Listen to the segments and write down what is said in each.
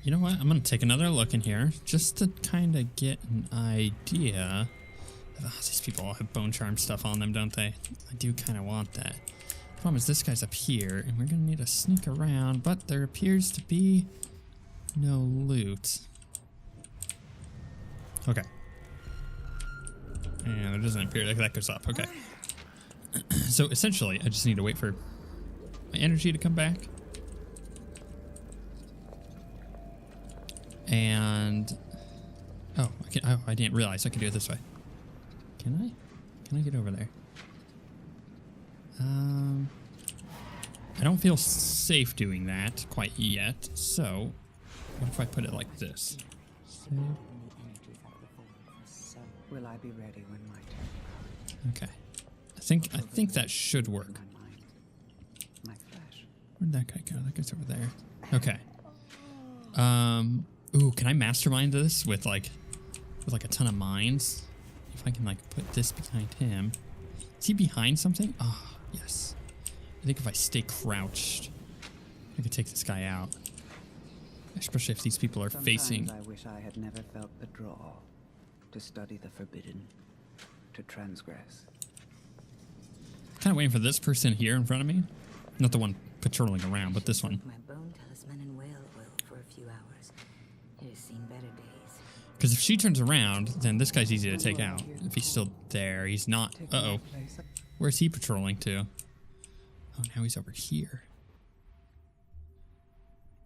You know what? I'm going to take another look in here just to kind of get an idea. Oh, these people all have bone charm stuff on them, don't they? I do kind of want that. The problem is this guy's up here, and we're going to need to sneak around, but there appears to be no loot. Okay. And it doesn't appear like that goes up. Okay. So essentially, I just need to wait for my energy to come back. And oh, I didn't realize I could do it this way. Can I? Can I get over there? I don't feel safe doing that quite yet. So, what if I put it like this? Save. Will I be ready when my turn comes? Okay. I think that should work. Where'd that guy go? That guy's over there. Okay. Ooh, can I mastermind this with like a ton of mines? If I can like put this behind him. Is he behind something? Ah, oh, yes. I think if I stay crouched, I could take this guy out. Especially if these people are facing. I wish I had never felt the draw to study the forbidden, to transgress. Kind of waiting for this person here in front of me. Not the one patrolling around, but this one. My bone talisman and whale oil for a few hours. It has seen better days. Because if she turns around, then this guy's easy to take out. If he's still there, he's not. Uh-oh. Where's he patrolling to? Oh, now he's over here.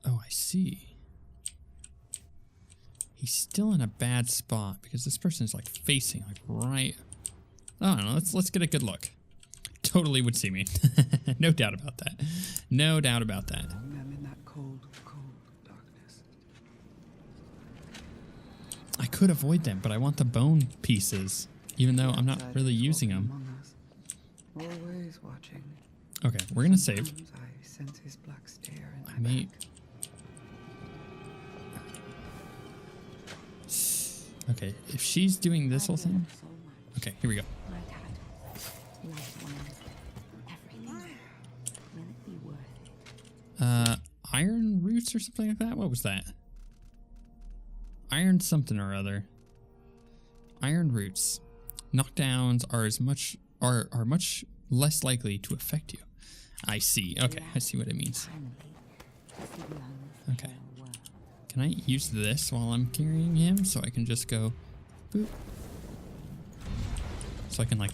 Oh, I see. He's still in a bad spot because this person is like facing like right. Oh, no, let's get a good look. Totally would see me. No doubt about that. No doubt about that. I'm in that cold, cold darkness. I could avoid them, but I want the bone pieces, even though I'm not really using them. Always watching. Okay, we're gonna save. Sometimes I sense his black stare in I my may. back. Okay, if she's doing this whole thing. Okay, here we go. Iron roots or something like that? What was that? Iron something or other. Iron roots. Knockdowns are much less likely to affect you. I see. Okay, I see what it means. Okay. Can I use this while I'm carrying him so I can just go boop? So I can like...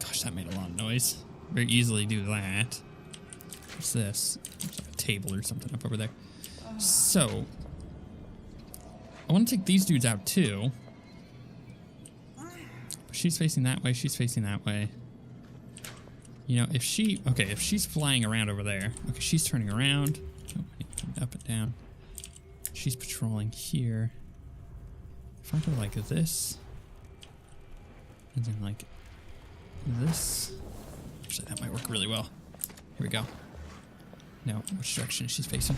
Gosh, that made a lot of noise. Very easily do that. What's this? There's like a table or something up over there. So, I want to take these dudes out too. But she's facing that way, she's facing that way. You know, if she's flying around over there. Okay, she's turning around. Oh, I need to turn up and down. She's patrolling here. If I go like this, and then like this, actually that might work really well. Here we go. Now, which direction is she facing?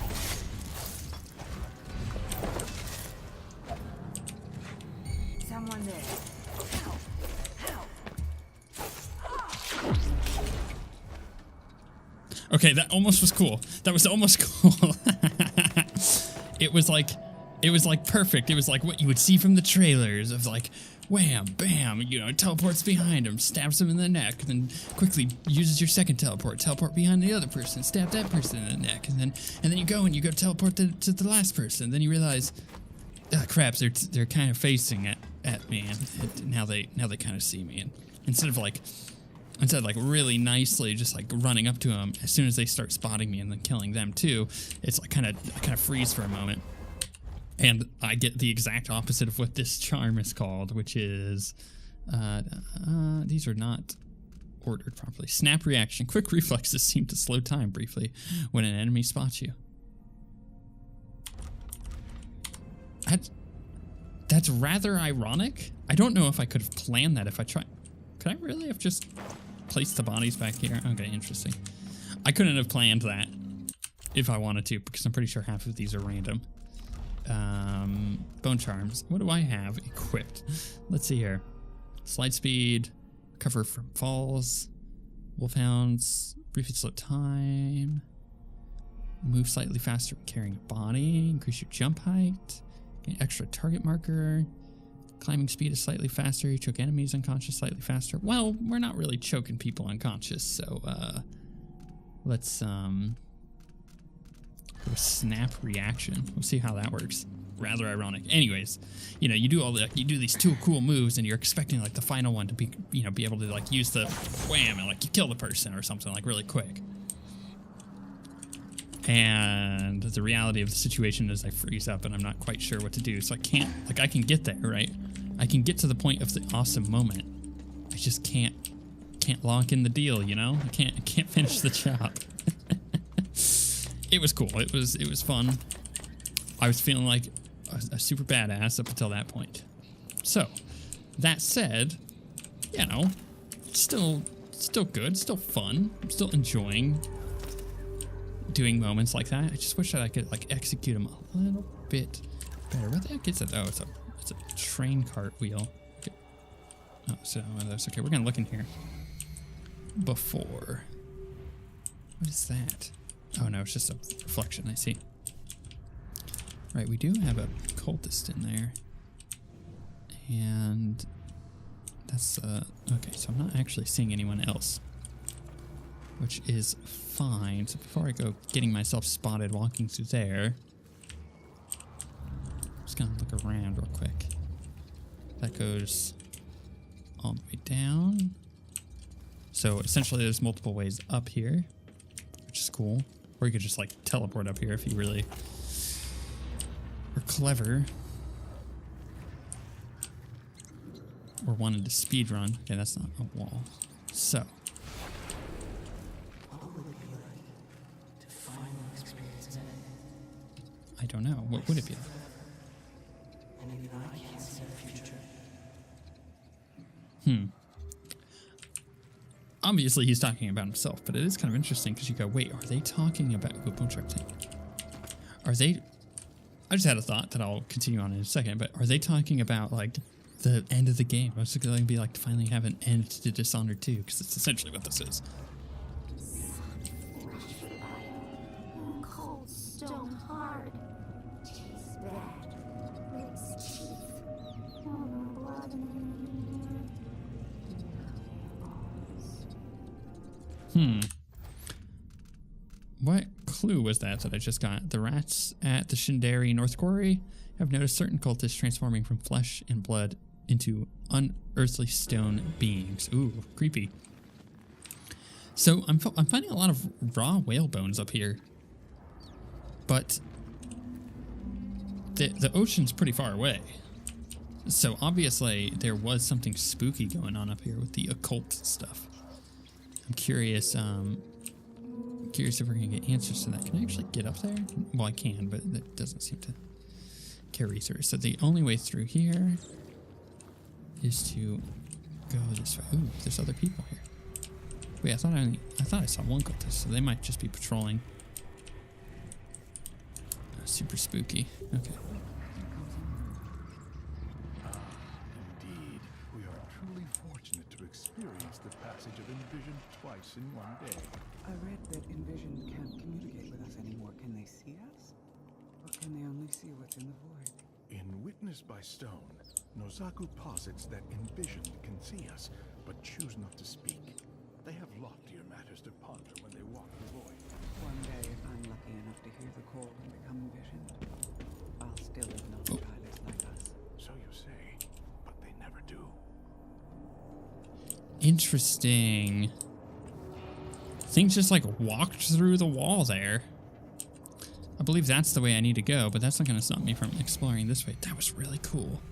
Someone there. Help! Help! Okay, that almost was cool. That was almost cool. It was like perfect. It was like what you would see from the trailers of like, wham, bam, you know, teleports behind him, stabs him in the neck, then quickly uses your second teleport behind the other person, stab that person in the neck, and then you go teleport to the last person. Then you realize, ah, crap, they're kind of facing at me, and now they kind of see me, and instead of like really nicely just like running up to them, as soon as they start spotting me and then killing them too, it's like I kind of freeze for a moment. And I get the exact opposite of what this charm is called, which is, these are not ordered properly. Snap reaction. Quick reflexes seem to slow time briefly when an enemy spots you. That's rather ironic. I don't know if I could have planned that if I tried. Could I really have just placed the bodies back here? Okay, interesting. I couldn't have planned that if I wanted to, because I'm pretty sure half of these are random. Bone charms. What do I have equipped? Let's see here. Slide speed, cover from falls, Wolfhounds briefly slow time. Move slightly faster when carrying a body. Increase your jump height. Gain extra target marker. Climbing speed is slightly faster. You choke enemies unconscious slightly faster. Well, we're not really choking people unconscious, so let's go snap reaction. We'll see how that works. Rather ironic. Anyways, you know, you do these two cool moves, and you're expecting like the final one to be, you know, be able to like use the wham and like you kill the person or something like really quick. And the reality of the situation is I freeze up and I'm not quite sure what to do. So I can't, like, I can get there, right? I can get to the point of the awesome moment. I just can't lock in the deal, you know? I can't finish the job. It was cool. It was fun. I was feeling like a super badass up until that point. So, that said, you know, still good, still fun. I'm still enjoying doing moments like that. I just wish that I could like execute them a little bit better. What the heck is it? Oh, it's a train cart wheel. Okay. Oh, so that's okay. We're gonna look in here before. What is that? Oh no, it's just a reflection. I see. Right, we do have a cultist in there, and that's okay. So I'm not actually seeing anyone else, which is fine. So before I go getting myself spotted walking through there, I'm just gonna look around real quick. That goes all the way down. So essentially there's multiple ways up here, which is cool. Or you could just like teleport up here if you really are clever. Or wanted to speed run. Okay, that's not a wall. So I don't know. What would it be? Obviously, he's talking about himself, but it is kind of interesting because you go, wait, are they talking about Are they? I just had a thought that I'll continue on in a second, but are they talking about like the end of the game? It's going to be like to finally have an end to Dishonored 2, because it's essentially what this is. Cold stone hard. Tastes bad. Licks teeth. Blood What clue was that I just got? The rats at the Shindari North Quarry have noticed certain cultists transforming from flesh and blood into unearthly stone beings. Ooh, creepy. So I'm finding a lot of raw whale bones up here, but the ocean's pretty far away. So obviously there was something spooky going on up here with the occult stuff. I'm curious. Curious if we're gonna get answers to that. Can I actually get up there? Well, I can, but that doesn't seem to carry through. So the only way through here is to go this way. Ooh, there's other people here. Wait, I thought I saw one cultist, so they might just be patrolling. Super spooky. Okay. Indeed, we are truly fortunate to experience the passage of Envisioned twice in one day. I read that Envisioned can't communicate with us anymore. Can they see us? Or can they only see what's in the void? In Witnessed by Stone, Nozaku posits that Envisioned can see us, but choose not to speak. They have loftier matters to ponder when they walk the void. One day, if I'm lucky enough to hear the call and become Envisioned, I'll still have known pilots like us. So you say, but they never do. Interesting. Things just like walked through the wall there. I believe that's the way I need to go, but that's not going to stop me from exploring this way. That was really cool.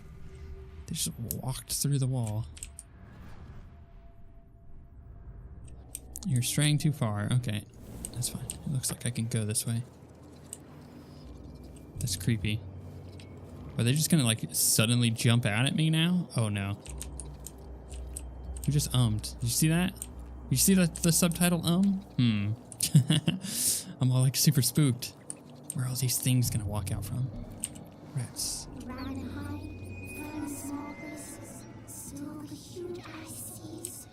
They just walked through the wall. You're straying too far. Okay, that's fine. It looks like I can go this way. That's creepy. Are they just going to like suddenly jump out at me now? Oh no. You just ummed. Did you see that? You see the subtitle I'm all like super spooked. Where are all these things gonna walk out from? Rats. ran and hide, find small places, still the huge eye sees.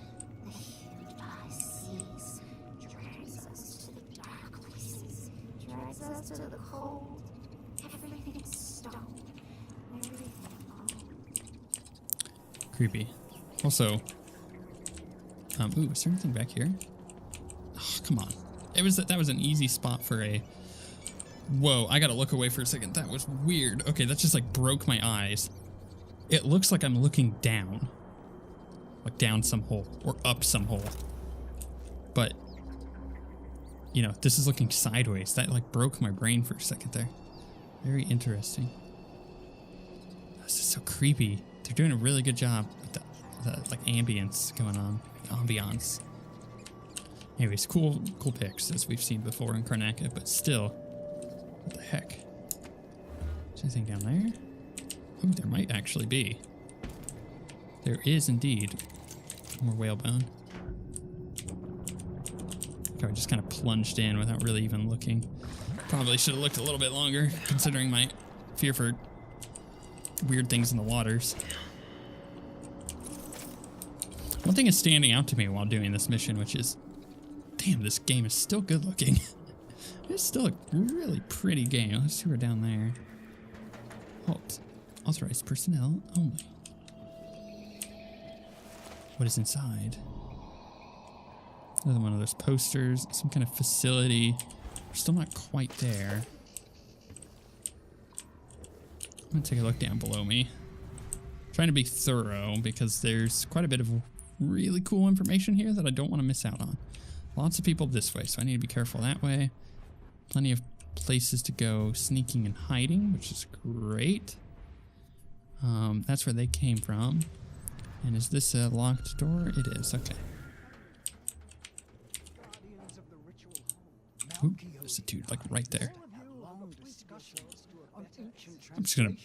The huge eye sees. to the cold. Everything stopped. Everything. Creepy. Also, ooh, is there anything back here? Oh, come on. That was an easy spot for a... Whoa, I gotta look away for a second. That was weird. Okay, that just like broke my eyes. It looks like I'm looking down. Like down some hole or up some hole. But, you know, this is looking sideways. That like broke my brain for a second there. Very interesting. This is so creepy. They're doing a really good job with the like ambience going on. Ambiance. Anyways, cool picks as we've seen before in Karnaca, but still, what the heck? Is anything down there? Oh, there might actually be. There is indeed more whalebone. Okay, I just kind of plunged in without really even looking. Probably should have looked a little bit longer, considering my fear for weird things in the waters. One thing is standing out to me while doing this mission, which is, damn, this game is still good looking. It's still a really pretty game. Let's see, we're down there. Halt. Authorized personnel only. What is inside? Another one of those posters. Some kind of facility. We're still not quite there. I'm gonna take a look down below me. Trying to be thorough because there's quite a bit of really cool information here that I don't want to miss out on. Lots of people this way, so I need to be careful that way. Plenty of places to go sneaking and hiding, which is great. That's where they came from. And is this a locked door? It is, okay. Ooh, there's a dude like right there. I'm just gonna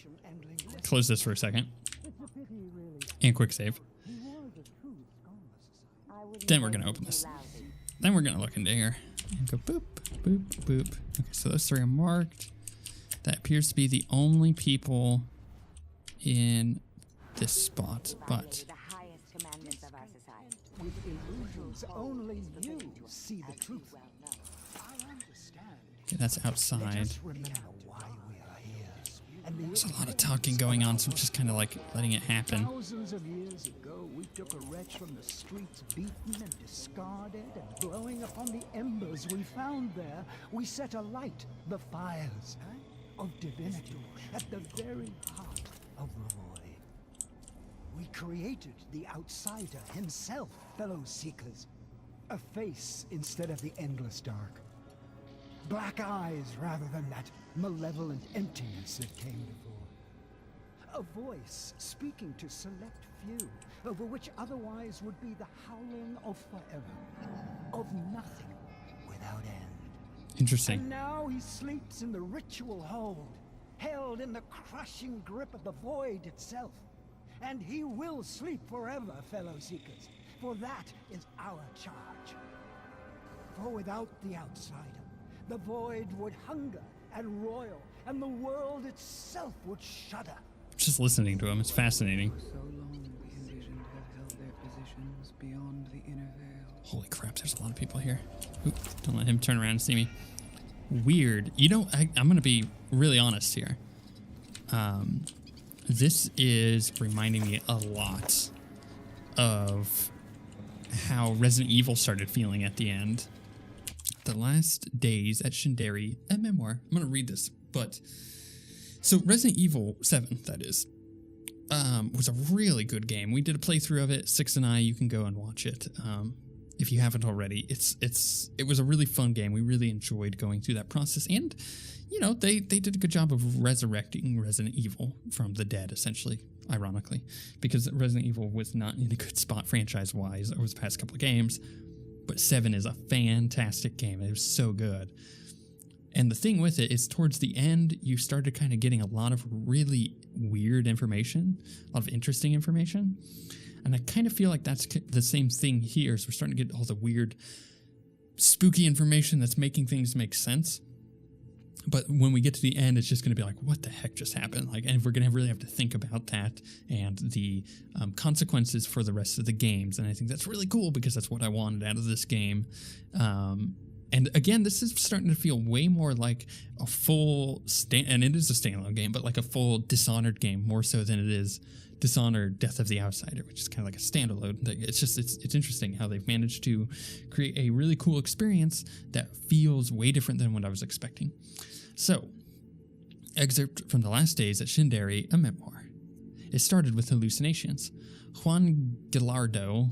close this for a second. And quick save. Then we're gonna open this. Then we're gonna look into here and go boop, boop, boop. Okay, so those three are marked. That appears to be the only people in this spot, but with illusions, only you see the truth. okay, that's outside. Remember why we are here. And There's a lot of talking going on, so I'm just kind of like letting it happen. thousands of years ago, we took a wretch from the streets, beaten and discarded, and blowing upon the embers we found there, we set alight the fires of divinity at the very heart of the void. We created the outsider himself, fellow seekers. A face instead of the endless dark. Black eyes rather than that malevolent emptiness that came before. A voice speaking to select few, over which otherwise would be the howling of forever. Of nothing without end. Interesting. And now he sleeps in the ritual hold, held in the crushing grip of the void itself. And he will sleep forever, fellow seekers, for that is our charge. For without the outsider, the void would hunger and roil, and the world itself would shudder. Just listening to him is fascinating. So long the Envisioned have held their positions beyond the inner veil. Holy crap, there's a lot of people here. Ooh, don't let him turn around and see me. Weird. You know, I'm going to be really honest here. This is reminding me a lot of how Resident Evil started feeling at the end. The Last Days at Shindari, a memoir. I'm going to read this, but... So Resident Evil 7, that is, was a really good game. We did a playthrough of it, Six and I, you can go and watch it if you haven't already. It was a really fun game. We really enjoyed going through that process, and, you know, they did a good job of resurrecting Resident Evil from the dead, essentially, ironically, because Resident Evil was not in a good spot franchise-wise over the past couple of games, but 7 is a fantastic game. It was so good. And the thing with it is towards the end, you started kind of getting a lot of really weird information, a lot of interesting information. And I kind of feel like that's the same thing here. So we're starting to get all the weird, spooky information that's making things make sense. But when we get to the end, it's just going to be like, what the heck just happened? Like, and we're going to really have to think about that and the consequences for the rest of the games. And I think that's really cool because that's what I wanted out of this game. And again, this is starting to feel way more like a full and it is a standalone game, but like a full Dishonored game, more so than it is Dishonored Death of the Outsider, which is kind of like a standalone thing. It's just, it's interesting how they've managed to create a really cool experience that feels way different than what I was expecting. So, excerpt from the last days at Shinderi, a memoir. It started with hallucinations. Juan Gallardo,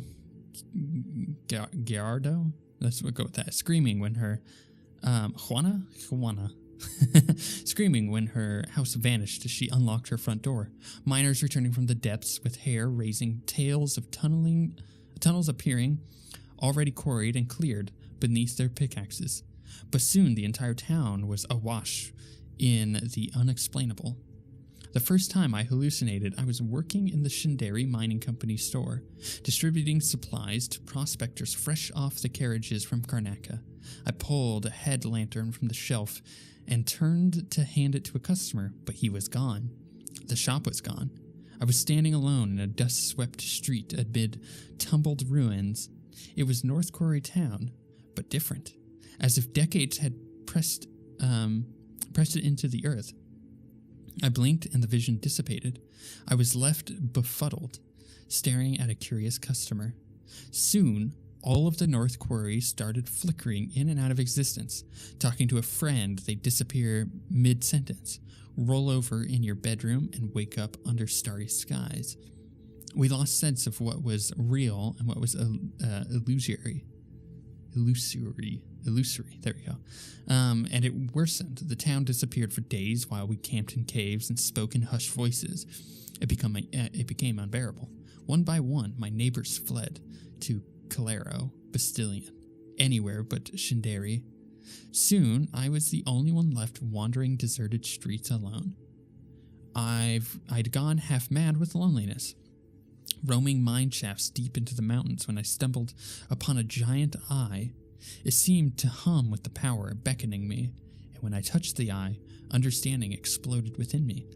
let's go with that, screaming when her, Juana, screaming when her house vanished as she unlocked her front door. Miners returning from the depths with hair raising, tales of tunnels appearing, already quarried and cleared beneath their pickaxes. But soon the entire town was awash in the unexplainable. The first time I hallucinated, I was working in the Shinderi Mining Company store, distributing supplies to prospectors fresh off the carriages from Karnaca. I pulled a head lantern from the shelf and turned to hand it to a customer, but he was gone. The shop was gone. I was standing alone in a dust-swept street amid tumbled ruins. It was North Quarry Town, but different, as if decades had pressed it into the earth. I blinked and the vision dissipated. I was left befuddled, staring at a curious customer. Soon, all of the North Quarry started flickering in and out of existence. Talking to a friend, they disappear mid-sentence, roll over in your bedroom, and wake up under starry skies. We lost sense of what was real and what was illusory. There we go. And it worsened. The town disappeared for days while we camped in caves and spoke in hushed voices. It became unbearable. One by one, my neighbors fled to Calero, Bastillion, anywhere but Shinderi. Soon, I was the only one left wandering deserted streets alone. I'd gone half mad with loneliness, roaming mine shafts deep into the mountains when I stumbled upon a giant eye. It seemed to hum with the power beckoning me, and when I touched the eye, understanding exploded within me.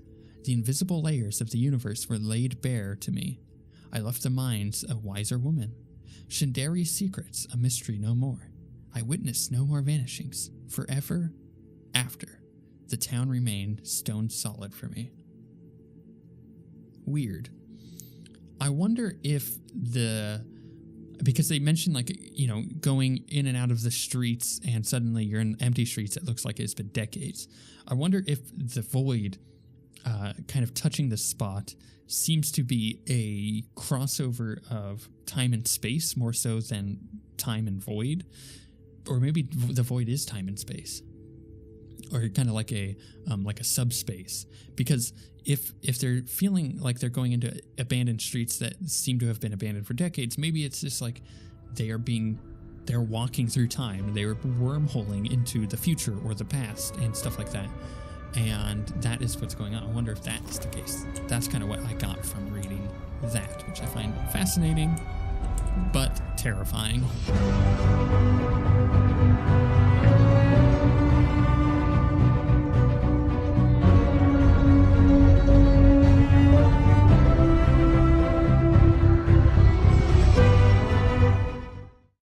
The invisible layers of the universe were laid bare to me. I left the mines a wiser woman. Shinderi's secrets a mystery no more. I witnessed no more vanishings. Forever after, the town remained stone solid for me. Weird. I wonder if because they mentioned, like, you know, going in and out of the streets and suddenly you're in empty streets that looks like it's been decades. I wonder if the void kind of touching the spot seems to be a crossover of time and space more so than time and void. Or maybe the void is time and space. Or kind of like a subspace. Because if they're feeling like they're going into abandoned streets that seem to have been abandoned for decades, maybe it's just like they're walking through time. They were wormholing into the future or the past and stuff like that. And that is what's going on. I wonder if that is the case. That's kind of what I got from reading that, which I find fascinating, but terrifying.